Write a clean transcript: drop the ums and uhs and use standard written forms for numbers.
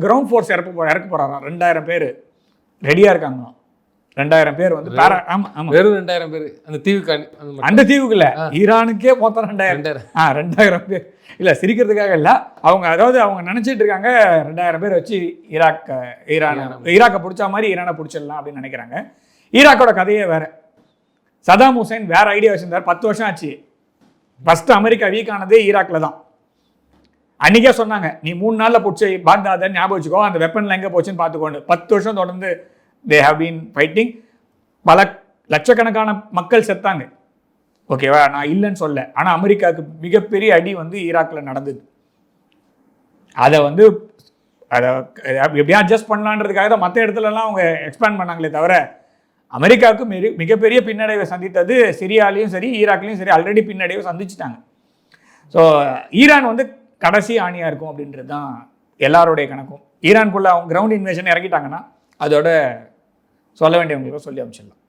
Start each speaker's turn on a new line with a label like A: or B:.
A: Ground force இறக்க போகிறாராம். 2000 பேர் ரெடியாக இருக்காங்களாம். 2000 பேர் வந்து
B: வெறும் 2000 பேர்
A: அந்த தீவுக்கு இல்லை, ஈரானுக்கே மொத்தம் 2000 பேர். இல்லை சிரிக்கிறதுக்காக இல்லை, அவங்க அதாவது அவங்க நினச்சிட்டு இருக்காங்க 2000 பேர் வச்சு ஈராக்கை பிடிச்ச மாதிரி ஈரானை பிடிச்சிடலாம் அப்படின்னு நினைக்கிறாங்க. ஈராக்கோட கதையே வேற. சதாம் ஹுசைன் வேற ஐடியா வச்சிருந்தார். 10 வருஷம் ஆச்சு. ஃபர்ஸ்ட் அமெரிக்கா வீக் ஆனதே ஈராக்ல தான். அன்னைக்கே சொன்னாங்க, நீ 3 நாளில் பிடிச்சி பாக்தாதை ஞாபகம் வச்சுக்கோ, அந்த வெப்பன்ல எங்கே போச்சுன்னு பார்த்துக்கோண்டு. 10 வருஷம் தொடர்ந்து தே ஹவ் பீன் ஃபைட்டிங். பல லட்சக்கணக்கான மக்கள் செத்தாங்க. ஓகேவா, நான் இல்லைன்னு சொல்ல. ஆனால் அமெரிக்காவுக்கு மிகப்பெரிய அடி வந்து ஈராக்கில் நடந்தது. அதை வந்து எப்படியா அட்ஜஸ்ட் பண்ணலான்றதுக்காக தான் மற்ற இடத்துலலாம் அவங்க எக்ஸ்பேண்ட் பண்ணாங்களே தவிர, அமெரிக்காவுக்கு மிகப்பெரிய பின்னடைவை சந்தித்தது சிரியாலையும் சரி ஈராக்லையும் சரி ஆல்ரெடி பின்னடைவை சந்திச்சுட்டாங்க. ஸோ ஈரான் வந்து கடைசி ஆணியாக இருக்கும் அப்படின்றது தான் எல்லாருடைய கணக்கும். ஈரானுக்குள்ளே அவங்க கிரவுண்ட் இன்வேஷன் இறக்கிட்டாங்கன்னா அதோட சொல்ல வேண்டியவங்களுக்கு சொல்லி அமைச்சிடலாம்.